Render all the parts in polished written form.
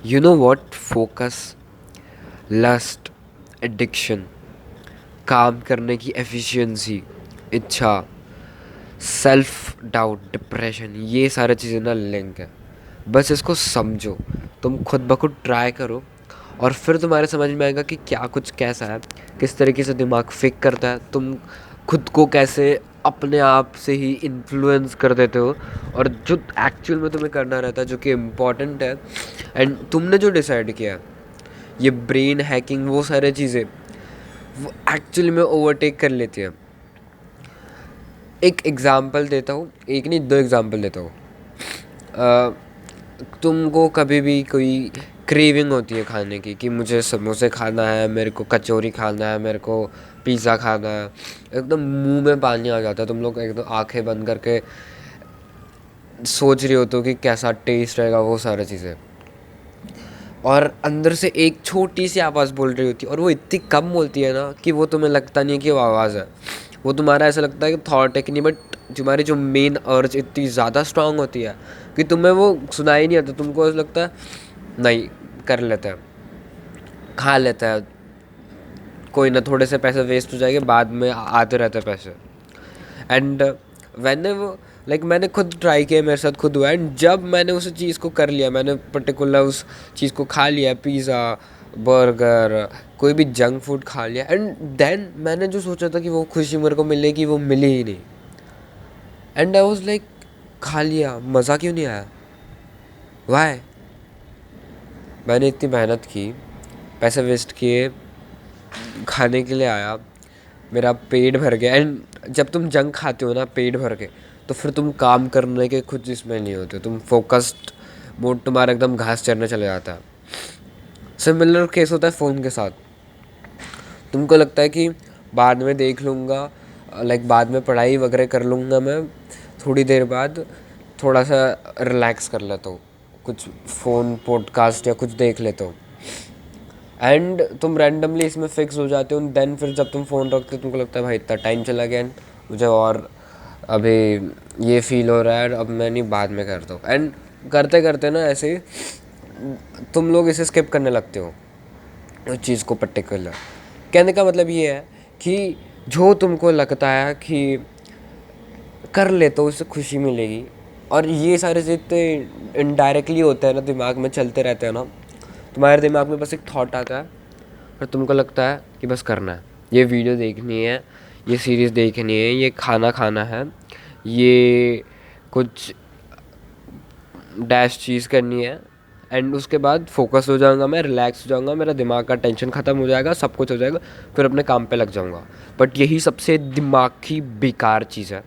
You know what? Focus, lust, addiction, काम करने की एफिशिएंसी, इच्छा, सेल्फ डाउट, डिप्रेशन, ये सारी चीज़ें ना लिंक है। बस इसको समझो, तुम खुद ब खुद ट्राई करो और फिर तुम्हारे समझ में आएगा कि क्या कुछ कैसा है, किस तरीके से दिमाग फिक करता है, तुम खुद को कैसे अपने आप से ही इन्फ्लुएंस कर देते हो और जो एक्चुअल में तुम्हें करना रहता है, जो कि इम्पॉर्टेंट है एंड तुमने जो डिसाइड किया है, ये ब्रेन हैकिंग वो सारी चीज़ें वो एक्चुअली में ओवरटेक कर लेती हैं। एक एग्ज़ाम्पल देता हूँ, एक नहीं दो एग्ज़ाम्पल देता हूँ। तुमको कभी भी कोई क्रेविंग होती है खाने की कि मुझे समोसे खाना है, मेरे को कचौरी खाना है, मेरे को पिज़्ज़ा खाना है, एकदम मुंह में पानी आ जाता है, तुम लोग एकदम आंखें बंद करके सोच रही हो तो कि कैसा टेस्ट रहेगा वो सारी चीज़ें, और अंदर से एक छोटी सी आवाज़ बोल रही होती है और वो इतनी कम बोलती है ना कि वो तुम्हें लगता नहीं है कि वो आवाज़ है, वो तुम्हारा ऐसा लगता है कि थॉट है कि नहीं, बट तुम्हारी जो मेन अर्ज इतनी ज़्यादा स्ट्रांग होती है कि तुम्हें वो सुनाई नहीं आता, तुमको ऐसा लगता है नहीं, कर लेते हैं, खा लेते हैं, कोई ना, थोड़े से पैसे वेस्ट हो जाएंगे, बाद में आते रहते हैं पैसे। एंड मैंने वो मैंने खुद ट्राई किया, मेरे साथ खुद हुआ, एंड जब मैंने उस चीज़ को कर लिया, मैंने पर्टिकुलर उस चीज़ को खा लिया, पिज़्ज़ा, बर्गर, कोई भी जंक फूड खा लिया, एंड देन मैंने जो सोचा था कि वो खुशी मेरे को मिलेगी वो मिली ही नहीं। एंड आई वॉज लाइक, खा लिया, मज़ा क्यों नहीं आया? वाई? मैंने इतनी मेहनत की, पैसे वेस्ट किए, खाने के लिए आया, मेरा पेट भर गया। एंड जब तुम जंक खाते हो ना पेट भर के, तो फिर तुम काम करने के खुद इसमें नहीं होते, तुम फोकस्ड मोड तुम्हारा एकदम घास चरने चले जाता है। सिमिलर केस होता है फ़ोन के साथ। तुमको लगता है कि बाद में देख लूँगा, बाद में पढ़ाई वगैरह कर लूँगा मैं, थोड़ी देर बाद थोड़ा सा रिलैक्स कर लेता हूँ, कुछ फ़ोन पॉडकास्ट या कुछ देख लेता हूँ, एंड तुम रैंडमली इसमें फिक्स हो जाते हो। देन फिर जब तुम फ़ोन रखते हो तुमको लगता है भाई इतना टाइम चला गया एंड मुझे और अभी ये फील हो रहा है, अब मैं नहीं, बाद में करता हूँ। एंड करते करते ना ऐसे ही तुम लोग इसे स्किप करने लगते हो उस चीज़ को पर्टिकुलर। कहने का मतलब ये है कि जो तुमको लगता है कि कर ले तो उससे खुशी मिलेगी, और ये सारे जितने इनडायरेक्टली होते हैं ना, दिमाग में चलते रहते हैं ना, तुम्हारे दिमाग में बस एक थॉट आता है और तुमको लगता है कि बस करना है, ये वीडियो देखनी है, ये सीरीज़ देखनी है, ये खाना खाना है, ये कुछ डैश चीज़ करनी है, एंड उसके बाद फोकस हो जाऊंगा, मैं रिलैक्स हो जाऊंगा, मेरा दिमाग का टेंशन ख़त्म हो जाएगा, सब कुछ हो जाएगा, फिर अपने काम पे लग जाऊंगा। बट यही सबसे दिमाग की बेकार चीज़ है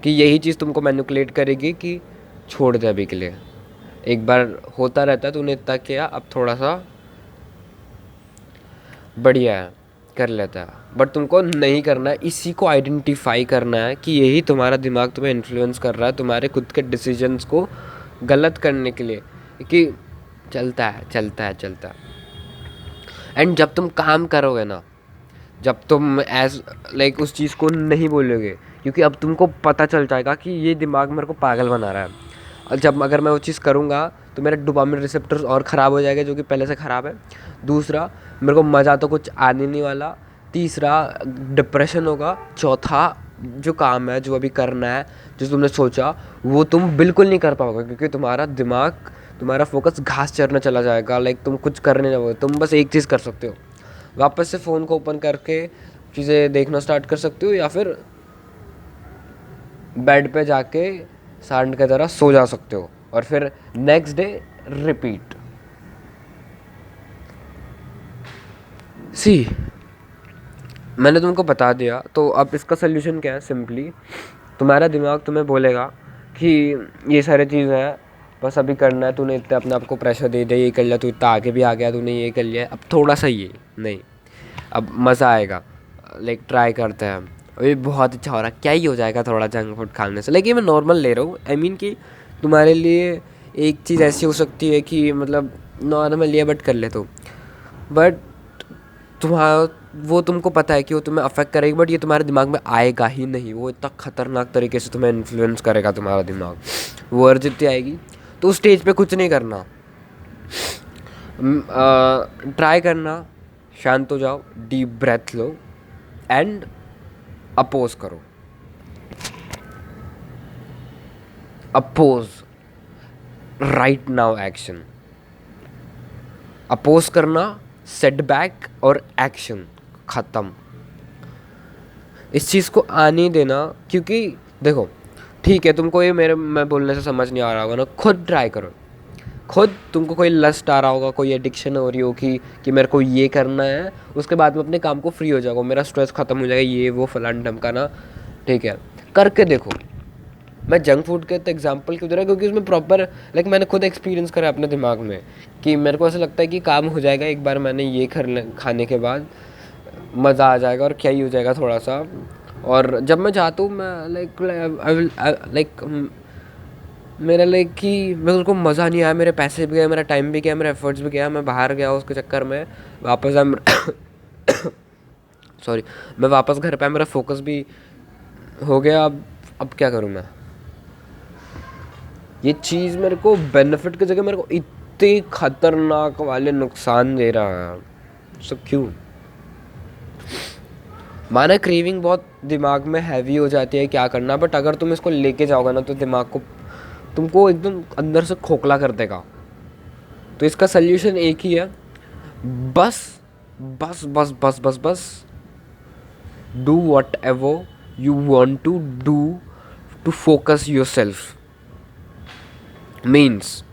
कि यही चीज़ तुमको मैनिपुलेट करेगी कि छोड़ दे अभी के लिए, एक बार होता रहता है, तूने इतना किया, अब थोड़ा सा बढ़िया है, कर लेता है, बट तुमको नहीं करना है। इसी को आइडेंटिफाई करना है कि यही तुम्हारा दिमाग तुम्हें इन्फ्लुएंस कर रहा है तुम्हारे खुद के डिसीजंस को गलत करने के लिए, कि चलता है चलता है चलता है। एंड जब तुम काम करोगे ना, जब तुम एज उस चीज़ को नहीं बोलोगे, क्योंकि अब तुमको पता चल जाएगा कि ये दिमाग मेरे को पागल बना रहा है, और जब अगर मैं वो चीज़ करूँगा तो मेरा डोपामिन रिसेप्टर्स और ख़राब हो जाएगा जो कि पहले से ख़राब है। दूसरा, मेरे को मज़ा तो कुछ आने नहीं वाला। तीसरा, डिप्रेशन होगा। चौथा, जो काम है जो अभी करना है, जो तुमने सोचा, वो तुम बिल्कुल नहीं कर पाओगे, क्योंकि तुम्हारा दिमाग, तुम्हारा फोकस घास चरने चला जाएगा। तुम कुछ करने नहीं लगोगे, तुम बस एक चीज़ कर सकते हो, वापस से फ़ोन को ओपन करके चीज़ें देखना स्टार्ट कर सकते हो, या फिर बेड पे जाके सांड की तरह सो जा सकते हो, और फिर नेक्स्ट डे रिपीट। सी, मैंने तुमको बता दिया, तो अब इसका सोल्यूशन क्या है? सिंपली तुम्हारा दिमाग तुम्हें बोलेगा कि ये सारी चीज़ है, बस अभी करना है, तूने इतना अपने आप को प्रेशर दे दिया, ये कर लिया, तू इतना आगे भी आ गया, तूने ये कर लिया, अब थोड़ा सा ये नहीं, अब मज़ा आएगा, ट्राई करते हैं, अभी बहुत अच्छा हो रहा है, क्या ही हो जाएगा थोड़ा जंक फूड खाने से। ये मैं नॉर्मल ले रहा हूँ, आई मीन कि तुम्हारे लिए एक चीज़ ऐसी हो सकती है कि नॉर्मल है बट कर ले तो, बट तुम्हारा वो तुमको पता है कि वो तुम्हें अफेक्ट करेगी, बट ये तुम्हारे दिमाग में आएगा ही नहीं, वो इतना ख़तरनाक तरीके से तुम्हें इन्फ्लुएंस करेगा तुम्हारा दिमाग, वो अर्जित आएगी। तो उस स्टेज पे कुछ नहीं करना, ट्राई करना, शांत हो जाओ, डीप ब्रेथ लो एंड अपोज करो। A pause, right now action. A pause करना, सेटबैक और एक्शन, ख़त्म। इस चीज़ को आने देना, क्योंकि देखो ठीक है, तुमको ये मेरे मैं बोलने से समझ नहीं आ रहा होगा ना, खुद ट्राई करो। खुद तुमको कोई लस्ट आ रहा होगा, कोई एडिक्शन हो रही होगी कि मेरे को ये करना है, उसके बाद में अपने काम को फ्री हो जाओगे, मेरा स्ट्रेस ख़त्म हो जाएगा, ये वो फलान ढमकाना, ठीक है, करके देखो। मैं जंक फूड के तो एग्जांपल क्यों दे रहा, क्योंकि उसमें प्रॉपर मैंने खुद एक्सपीरियंस करा अपने दिमाग में कि मेरे को ऐसा लगता है कि काम हो जाएगा एक बार मैंने ये खाने के बाद, मज़ा आ जाएगा और क्या ही हो जाएगा थोड़ा सा। और जब मैं जाता हूँ मैं मेरा कि मेरे को मज़ा नहीं आया, मेरे पैसे भी गए, मेरा टाइम भी गया, मेरा एफर्ट्स भी गया, मैं बाहर गया उसके चक्कर में, वापस सॉरी, मैं वापस घर पे आया, मेरा फोकस भी हो गया। अब क्या करूँ मैं? ये चीज़ मेरे को बेनिफिट की जगह मेरे को इतने खतरनाक वाले नुकसान दे रहा है। सो क्यों? माना क्रेविंग बहुत दिमाग में हैवी हो जाती है, क्या करना, बट अगर तुम इसको लेके जाओगे ना तो दिमाग को तुमको एकदम अंदर से खोखला कर देगा। तो इसका सल्यूशन एक ही है, बस बस बस बस बस बस do whatever you want to do to focus yourself. Means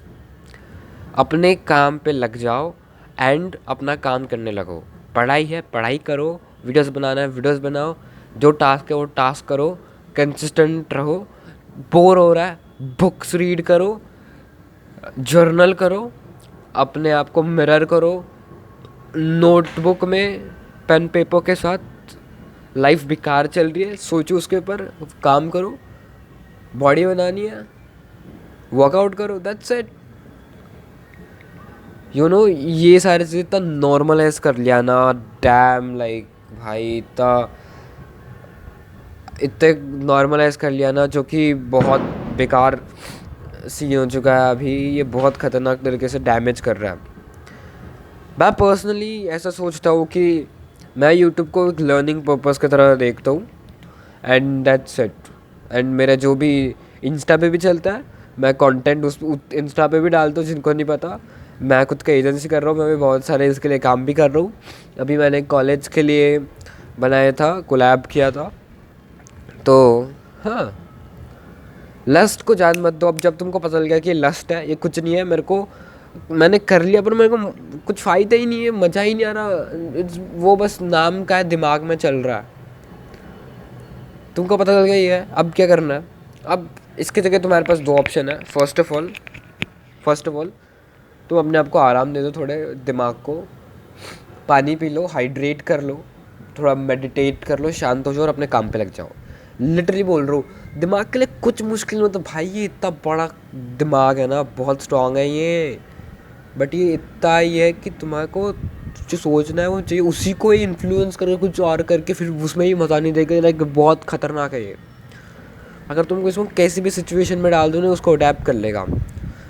अपने काम पे लग जाओ एंड अपना काम करने लगो। पढ़ाई है पढ़ाई करो, वीडियोस बनाना है वीडियोस बनाओ, जो टास्क है वो टास्क करो, कंसिस्टेंट रहो। बोर हो रहा है बुक्स रीड करो, जर्नल करो, अपने आप को मिरर करो, नोटबुक में पेन पेपर के साथ। लाइफ बेकार चल रही है, सोचो उसके ऊपर, काम करो, बॉडी बनानी है, वर्कआउट करो, दैट्स इट। ये सारी चीज़ इतना नॉर्मलाइज कर लिया ना, डैम भाई इतने नॉर्मलाइज कर लिया ना, जो कि बहुत बेकार सीन हो चुका है अभी। ये बहुत ख़तरनाक तरीके से डैमेज कर रहा है। मैं पर्सनली ऐसा सोचता हूँ कि मैं यूट्यूब को एक लर्निंग पर्पस की तरह देखता हूँ एंड दैट्स इट। एंड मेरा जो भी इंस्टा पे भी चलता है, मैं कंटेंट उस इंस्टा पे भी डालता हूँ। जिनको नहीं पता, मैं खुद का एजेंसी कर रहा हूँ, मैं भी बहुत सारे इसके लिए काम भी कर रहा हूँ। अभी मैंने कॉलेज के लिए बनाया था, कोलैब किया था। तो हाँ, लस्ट को जान मत दो। अब जब तुमको पता चल गया कि लस्ट है, ये कुछ नहीं है, मेरे को मैंने कर लिया पर मेरे को कुछ फ़ायदा ही नहीं है, मज़ा ही नहीं आ रहा, वो बस नाम का है, दिमाग में चल रहा है। तुमको पता चल गया ये है, अब क्या करना है? अब इसकी जगह तुम्हारे पास दो ऑप्शन है। फर्स्ट ऑफ ऑल तुम अपने आप को आराम दे दो, थोड़े दिमाग को पानी पी लो, हाइड्रेट कर लो, थोड़ा मेडिटेट कर लो, शांत हो जाओ और अपने काम पे लग जाओ। लिटरली बोल रहा हूँ, दिमाग के लिए कुछ मुश्किल नहीं होता भाई। ये इतना बड़ा दिमाग है ना, बहुत स्ट्रांग है ये, बट ये इतना ही है कि तुम्हारे को जो सोचना है वो चाहिए, उसी को ही इन्फ्लुएंस करके कुछ और करके फिर उसमें ही मज़ा नहीं देगा। बहुत ख़तरनाक है ये। अगर तुमको इसको कैसी भी सिचुएशन में डाल दो ना, उसको अडेप्ट कर लेगा।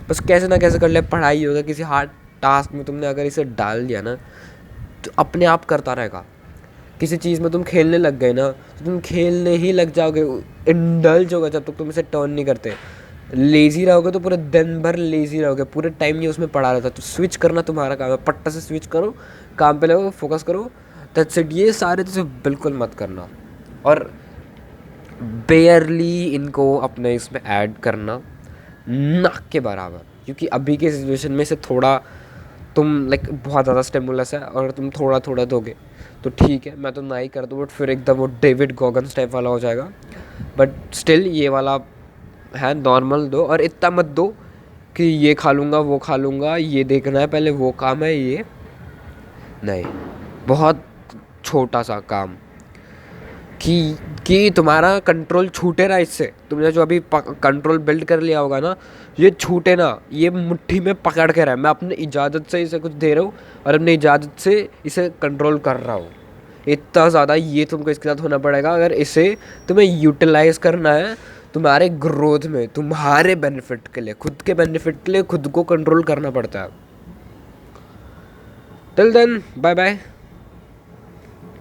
बस कैसे ना कैसे कर ले, पढ़ाई होगा, किसी हार्ड टास्क में तुमने अगर इसे डाल दिया ना तो अपने आप करता रहेगा। किसी चीज़ में तुम खेलने लग गए ना तो तुम खेलने ही लग जाओगे, इंडल्ज होगा जब तक तुम इसे टर्न नहीं करते। लेज़ी रहोगे तो पूरे दिन भर लेज़ी रहोगे, पूरे टाइम ये उसमें पड़ा रहता है। तो स्विच करना तुम्हारा काम है, पट्टा से स्विच करो, काम पे लगो, फोकस करो, दैट्स इट। ये सारे चीज़ें बिल्कुल मत करना, और बेयरली इनको अपने इसमें ऐड करना, ना के बराबर। क्योंकि अभी के सिचुएशन में से थोड़ा तुम बहुत ज़्यादा स्टिमुलस है और तुम थोड़ा थोड़ा दोगे तो ठीक है, मैं तो ना ही कर दूँ, बट फिर एकदम वो डेविड गॉगन्स टाइप वाला हो जाएगा। बट स्टिल ये वाला है, नॉर्मल दो, और इतना मत दो कि ये खा लूँगा वो खा लूँगा, ये देखना है पहले, वो काम है, ये नहीं। बहुत छोटा सा काम कि तुम्हारा कंट्रोल छूटे ना इससे। तुमने जो अभी कंट्रोल बिल्ड कर लिया होगा ना, ये छूटे ना, ये मुट्ठी में पकड़ के रहे। मैं अपनी इजाज़त से इसे कुछ दे रहा हूँ और अपनी इजाज़त से इसे कंट्रोल कर रहा हूँ। इतना ज़्यादा ये तुमको इसके साथ होना पड़ेगा अगर इसे तुम्हें यूटिलाइज़ करना है तुम्हारे ग्रोथ में, तुम्हारे बेनिफिट के लिए, खुद के बेनिफिट के लिए खुद को कंट्रोल करना पड़ता है। Till then bye bye.